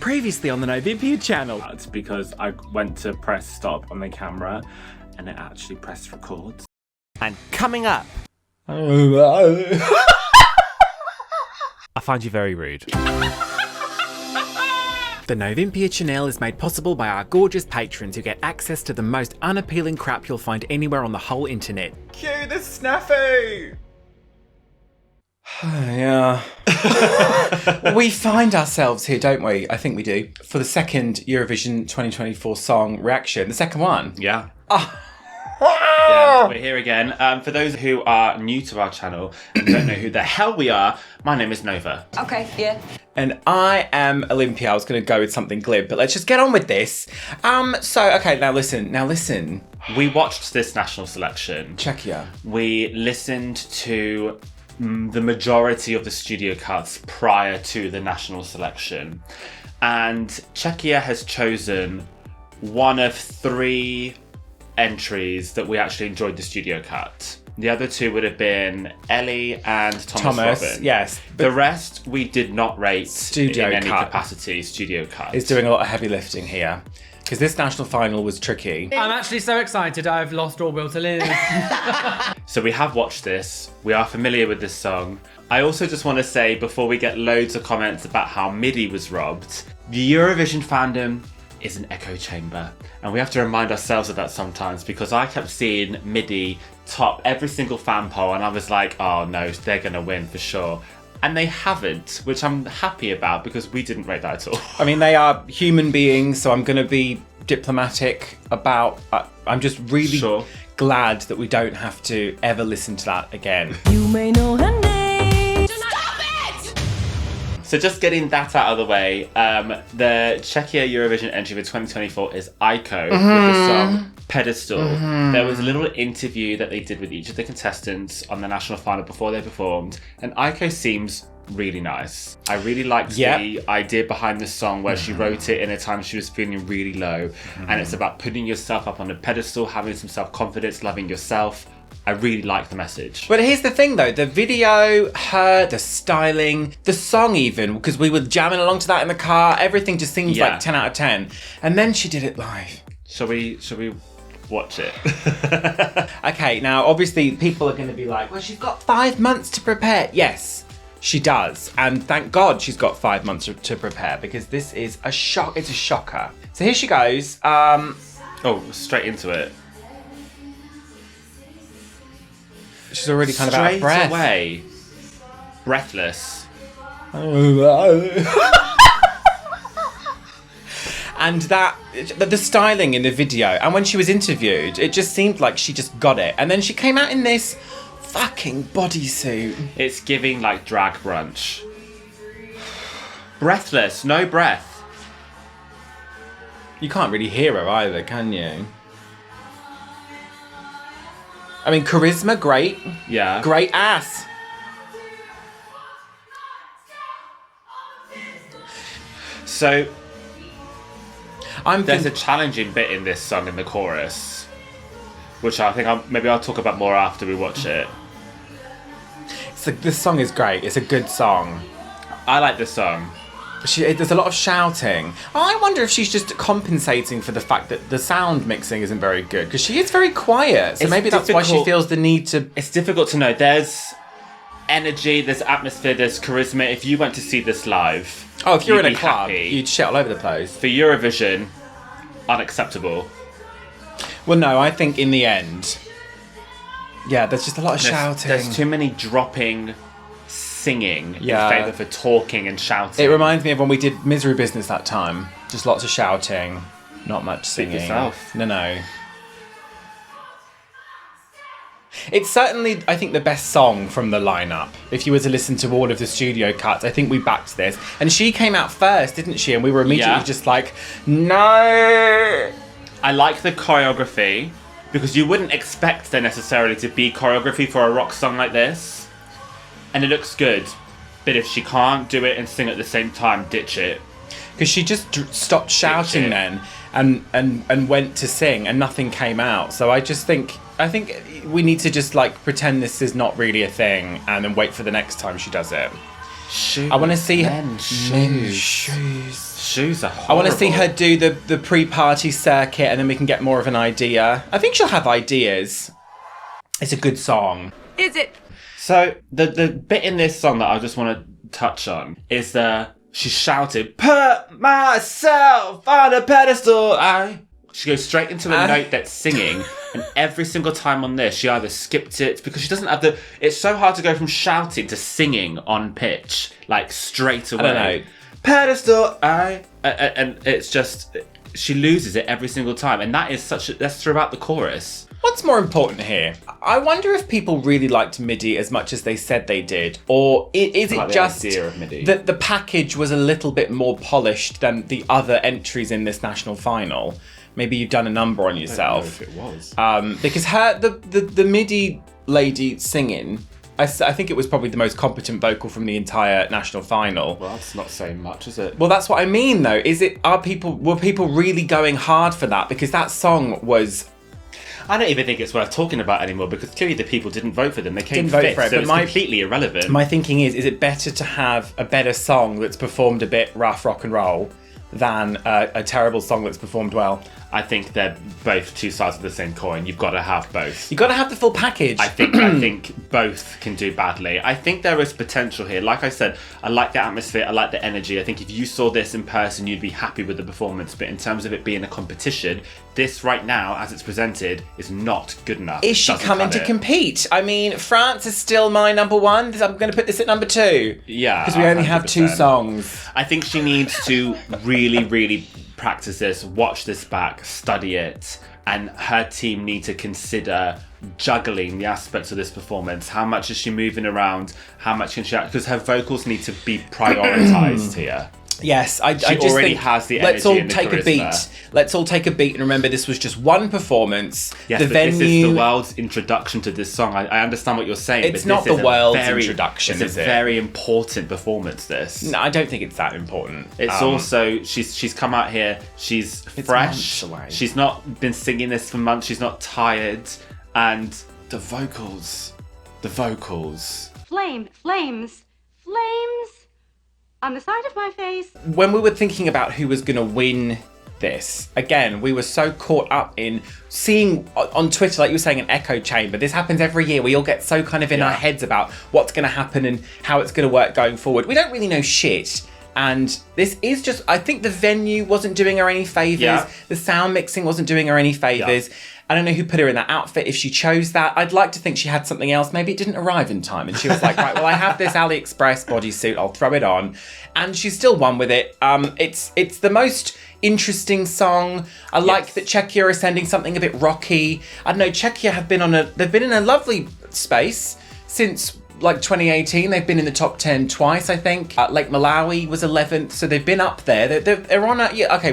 Previously on the Novympia channel. That's because I went to press stop on the camera and it actually pressed record. And coming up... I find you very rude. The Novympia channel is made possible by our gorgeous patrons who get access to the most unappealing crap you'll find anywhere on the whole internet. Cue the snafu! Yeah. We find ourselves here, don't we? I think we do. For the second Eurovision 2024 song reaction. The second one. Yeah. Yeah, we're here again. For those who are new to our channel and don't know who the hell we are, my name is Nova. Okay, yeah. And I am Olympia. I was going to go with something glib, but let's just get on with this. Okay, now listen. We watched this national selection. Czechia. We listened to the majority of the studio cuts prior to the national selection. And Czechia has chosen one of three entries that we actually enjoyed the studio cut. The other two would have been Ellie and Thomas Robin. Yes. The rest we did not rate Studio in any cut. capacity. Studio cut. Is doing a lot of heavy lifting here. Because this national final was tricky. I'm actually so excited I've lost all will to live. So we have watched this. We are familiar with this song. I also just want to say, before we get loads of comments about how MIDI was robbed, the Eurovision fandom is an echo chamber. And we have to remind ourselves of that sometimes, because I kept seeing MIDI top every single fan poll and I was like, oh no, they're going to win for sure. And they haven't, which I'm happy about because we didn't rate that at all. I mean, they are human beings, so I'm going to be diplomatic about... I'm just really glad that we don't have to ever listen to that again. You may know her name. Stop it! So just getting that out of the way, the Czechia Eurovision entry for 2024 is Aiko with the song Pedestal. There was a little interview that they did with each of the contestants on the national final before they performed, and Aiko seems really nice. I really liked the idea behind the song where she wrote it in a time she was feeling really low, and it's about putting yourself up on a pedestal, having some self-confidence, loving yourself. I really like the message. But here's the thing though, the video, her, the styling, the song even, because we were jamming along to that in the car, everything just seems like 10 out of 10. And then she did it live. Shall we watch it? Okay, now obviously people are going to be like, well, she's got 5 months to prepare. Yes, she does. And thank God she's got 5 months to prepare, because this is a shock. It's a shocker. So here she goes. Oh, straight into it. She's already kind of out of breath. Straight away. Breathless. And the styling in the video, and when she was interviewed, it just seemed like she just got it. And then she came out in this fucking bodysuit. It's giving like drag brunch. Breathless, no breath. You can't really hear her either, can you? I mean, charisma, great. Yeah. Great ass. So, there's a a challenging bit in this song in the chorus, which I think maybe I'll talk about more after we watch it. This song is great. It's a good song. I like this song. There's a lot of shouting. I wonder if she's just compensating for the fact that the sound mixing isn't very good, because she is very quiet. So maybe that's why she feels the need to... It's difficult to know. There's energy, there's atmosphere, there's charisma. If you went to see this live... Oh, if you're in a club, you'd shit all over the place. For Eurovision, unacceptable. Well, no, I think in the end... Yeah, there's just a lot of shouting. There's too many dropping... singing in favour for talking and shouting. It reminds me of when we did Misery Business that time. Just lots of shouting, not much singing. Speak yourself. No. It's certainly, I think, the best song from the lineup. If you were to listen to all of the studio cuts, I think we backed this. And she came out first, didn't she? And we were immediately just like, no! I like the choreography, because you wouldn't expect there necessarily to be choreography for a rock song like this. And it looks good, but if she can't do it and sing at the same time, ditch it. Because she just stopped shouting then and went to sing and nothing came out. So I think we need to just like pretend this is not really a thing and then wait for the next time she does it. Shoes. I want to see men's shoes. shoes are I horrible. want to see her do the pre-party circuit, and then we can get more of an idea. I think she'll have ideas. It's a good song. Is it? So the bit in this song that I just want to touch on is she shouted, "Put myself on a pedestal." She goes straight into a note that's singing, and every single time on this, she either skipped it because she doesn't have the. It's so hard to go from shouting to singing on pitch, like straight away. I don't know. Pedestal, and it's just she loses it every single time, and that's throughout the chorus. What's more important here? I wonder if people really liked MIDI as much as they said they did, or is it like the just idea of MIDI. that the package was a little bit more polished than the other entries in this national final? Maybe you've done a number on yourself. I don't know if it was. Because the MIDI lady singing, I think it was probably the most competent vocal from the entire national final. Well, that's not saying much, is it? Well, that's what I mean, though. Were people really going hard for that? Because that song was. I don't even think it's worth talking about anymore because clearly the people didn't vote for them. They came Didn't vote fifth, for it, so but it's my- completely irrelevant. My thinking is it better to have a better song that's performed a bit rough rock and roll than a terrible song that's performed well? I think they're both two sides of the same coin. You've got to have both. You've got to have the full package. I think both can do badly. I think there is potential here. Like I said, I like the atmosphere, I like the energy. I think if you saw this in person, you'd be happy with the performance. But in terms of it being a competition, this right now, as it's presented, is not good enough. Is she Doesn't coming cut to it. compete? I mean, France is still my number one. I'm going to put this at number two. Yeah, Because we only have 2 100%. songs. I think she needs to really, really practice this, watch this back, study it, and her team need to consider juggling the aspects of this performance. How much is she moving around? How much can she... Because her vocals need to be prioritised here. Yes, I just already think has the let's energy all and the take a beat. charisma. Let's all take a beat and remember this was just one performance. Yes, the but venue. this is the world's introduction to this song. I understand what you're saying, It's but not this the is world's a very, introduction, it's is a it? very important performance, this. No, I don't think it's that important. It's also she's come out here. She's fresh. months away. She's not been singing this for months. She's not tired, and the vocals. Flames on the side of my face. When we were thinking about who was going to win this, again, we were so caught up in seeing on Twitter, like you were saying, an echo chamber. This happens every year. We all get so kind of in our heads about what's going to happen and how it's going to work going forward. We don't really know shit. And this is just, I think the venue wasn't doing her any favours. Yeah. The sound mixing wasn't doing her any favours. Yeah. I don't know who put her in that outfit, if she chose that. I'd like to think she had something else. Maybe it didn't arrive in time. And she was like, right, well, I have this AliExpress bodysuit. I'll throw it on. And she still won with it. It's the most interesting song. I like that Czechia are sending something a bit rocky. I don't know, Czechia they've been in a lovely space since like 2018. They've been in the top 10 twice, I think. Lake Malawi was 11th, so they've been up there. They're on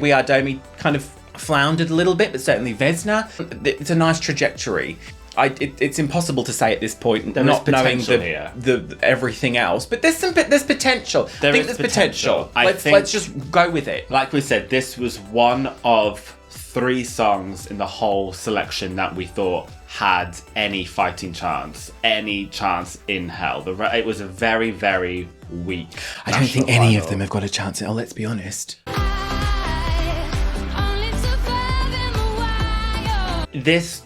We Are Domi kind of floundered a little bit, but certainly Vesna. It's a nice trajectory. It's impossible to say at this point, There not is knowing potential here. the everything else. But there's potential. I think is there's potential. I think- Let's just go with it. Like we said, this was one of 3 songs in the whole selection that we thought had any fighting chance, any chance in hell. It was a very, very weak. I don't think any of them have got a chance. Oh, let's be honest.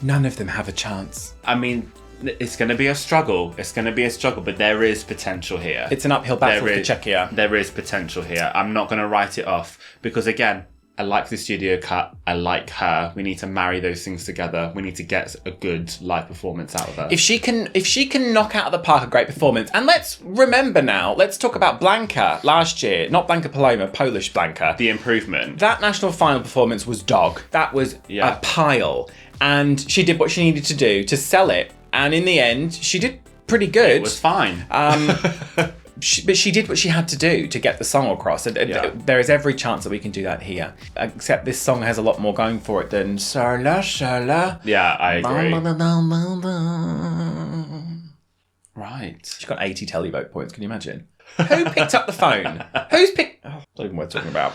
None of them have a chance. I mean, it's going to be a struggle. But there is potential here. It's an uphill battle There for is- Czechia. There is potential here. I'm not going to write it off because, again, I like the studio cut. I like her. We need to marry those things together. We need to get a good live performance out of her. If she can knock out of the park a great performance, and let's remember now, let's talk about Blanka last year, not Blanka Paloma, Polish Blanka. The improvement. That national final performance was dog. That was a pile. And she did what she needed to do to sell it. And in the end, she did pretty good. It was fine. But she did what she had to do to get the song across. And there is every chance that we can do that here. Except this song has a lot more going for it than Sarla Sarla. Yeah, I agree. Right. She's got 80 televote points, can you imagine? Who picked up the phone? Who's picked... Oh, not even worth talking about.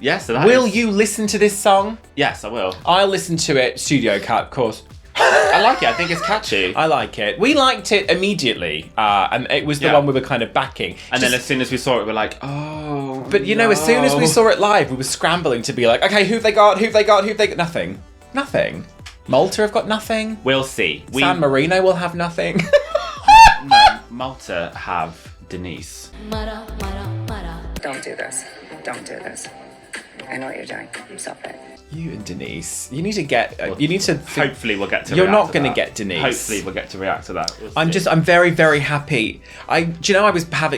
Yes, so that Will is- you listen to this song? Yes, I will. I'll listen to it, studio cut, of course. I like it. I think it's catchy. I like it. We liked it immediately, and it was the one we were kind of backing. And then as soon as we saw it, we're like, oh. But you know, as soon as we saw it live, we were scrambling to be like, okay, who've they got? Nothing. Malta have got nothing. We'll see. San Marino will have nothing. No, Malta have Denise. Don't do this. Don't do this. I know what you're doing. Stop it. You and Denise, you need to get. You need to. Hopefully, we'll get to. You're react not going to that. get Denise. Hopefully, we'll get to react to that. We'll I'm see. very, very happy. I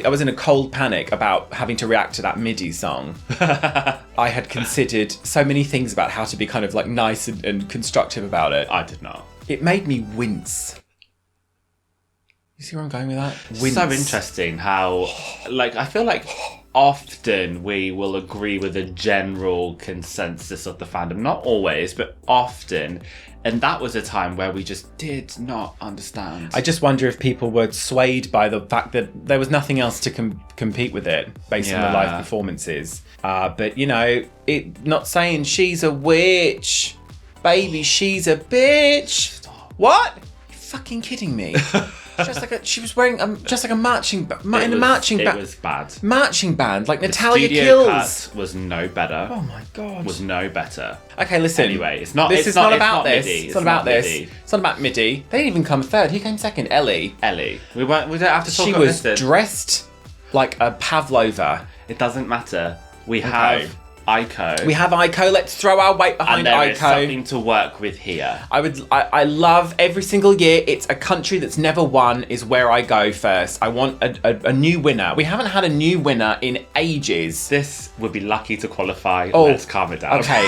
was in a cold panic about having to react to that MIDI song. I had considered so many things about how to be kind of like nice and constructive about it. I did not. It made me wince. You see where I'm going with that? Wince. So interesting how, like, I feel like often we will agree with a general consensus of the fandom. Not always, but often. And that was a time where we just did not understand. I just wonder if people were swayed by the fact that there was nothing else to compete with it based on the live performances. But, you know, not saying she's a witch. Baby, she's a bitch. What? You're fucking kidding me. She was wearing just like a marching band. It was bad. Marching band, like The Natalia studio Kills. cut was no better. Oh my god. Was no better. Okay, listen. Anyway, it's not MIDI. It's not about MIDI. It's not about MIDI. They didn't even come third. Who came second? Ellie. We don't have to talk She about was this. dressed like a Pavlova. It doesn't matter. We have Aiko. We have Aiko. Let's throw our weight behind and there is Aiko. something to work with here. I love every single year. It's a country that's never won is where I go first. I want a new winner. We haven't had a new winner in ages. This would be lucky to qualify. Oh, Let's calm it down. Okay.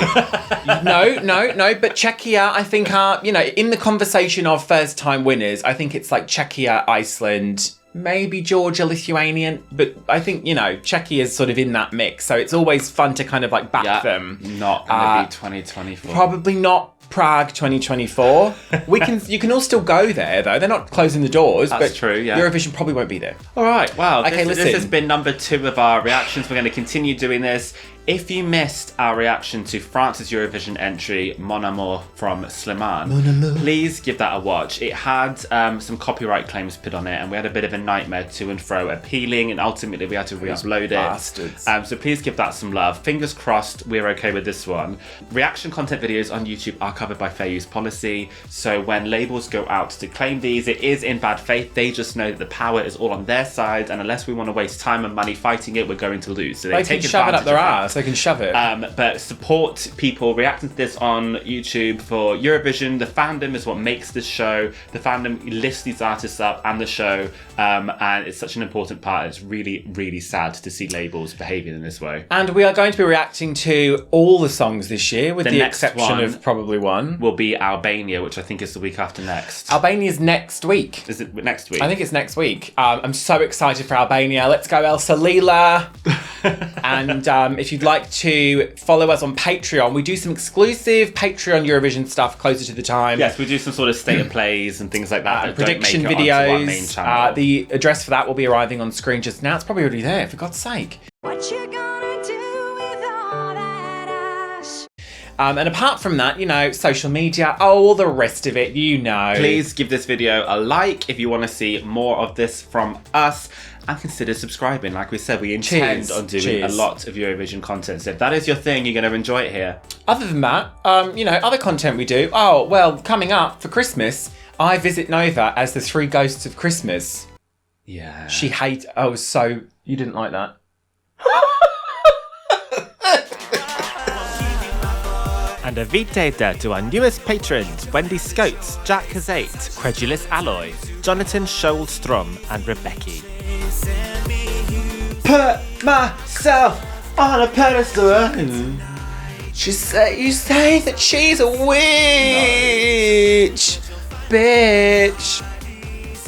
No. But Czechia, I think, are, you know, in the conversation of first time winners, I think it's like Czechia, Iceland, maybe Georgia, Lithuanian, but I think, you know, Czechia is sort of in that mix, so it's always fun to kind of like back them. Not gonna be 2024. Probably not Prague 2024. You can all still go there though. They're not closing the doors. That's but true, yeah. Eurovision probably won't be there. All right, wow. Okay, this listen. has been number 2 of our reactions. We're going to continue doing this. If you missed our reaction to France's Eurovision entry, Mon Amour from Slimane, please give that a watch. It had some copyright claims put on it, and we had a bit of a nightmare to and fro appealing, and ultimately we had to re-upload it. Bastards. So please give that some love. Fingers crossed we're okay with this one. Reaction content videos on YouTube are covered by fair use policy, so when labels go out to claim these, it is in bad faith. They just know that the power is all on their side, and unless we want to waste time and money fighting it, we're going to lose. So They can shove it up their ass. They can shove it. But support people reacting to this on YouTube for Eurovision. The fandom is what makes this show. The fandom lifts these artists up and the show, and it's such an important part. It's really, really sad to see labels behaving in this way. And we are going to be reacting to all the songs this year, with the next exception one of probably one. Will be Albania, which I think is the week after next. Albania's next week. Is it next week? I think it's next week. I'm so excited for Albania. Let's go, Elsa Lila. And if you'd like to follow us on Patreon, we do some exclusive Patreon Eurovision stuff closer to the time. Yes, we do some sort of state of plays and things like that. That Prediction don't make it onto our main videos. channel. The address for that will be arriving on screen just now. It's probably already there, for God's sake. What you gonna do with all that ash? And apart from that, you know, social media, all the rest of it, you know. Please give this video a like if you want to see more of this from us, and consider subscribing. Like we said, we intend on doing a lot of Eurovision content. So if that is your thing, you're going to enjoy it here. Other than that, you know, other content we do. Oh, well, coming up for Christmas, I visit Nova as the 3 ghosts of Christmas. Yeah. She hates... Oh, so... You didn't like that? And a vitator to our newest patrons, Wendy Scotes, Jack Kazate, Credulous Alloy, Jonathan Schollstrom, and Rebecca. Put myself on a pedestal. You say that she's a witch, bitch.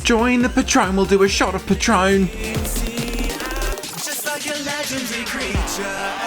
Join the Patron, we'll do a shot of Patron. Just like a legendary creature.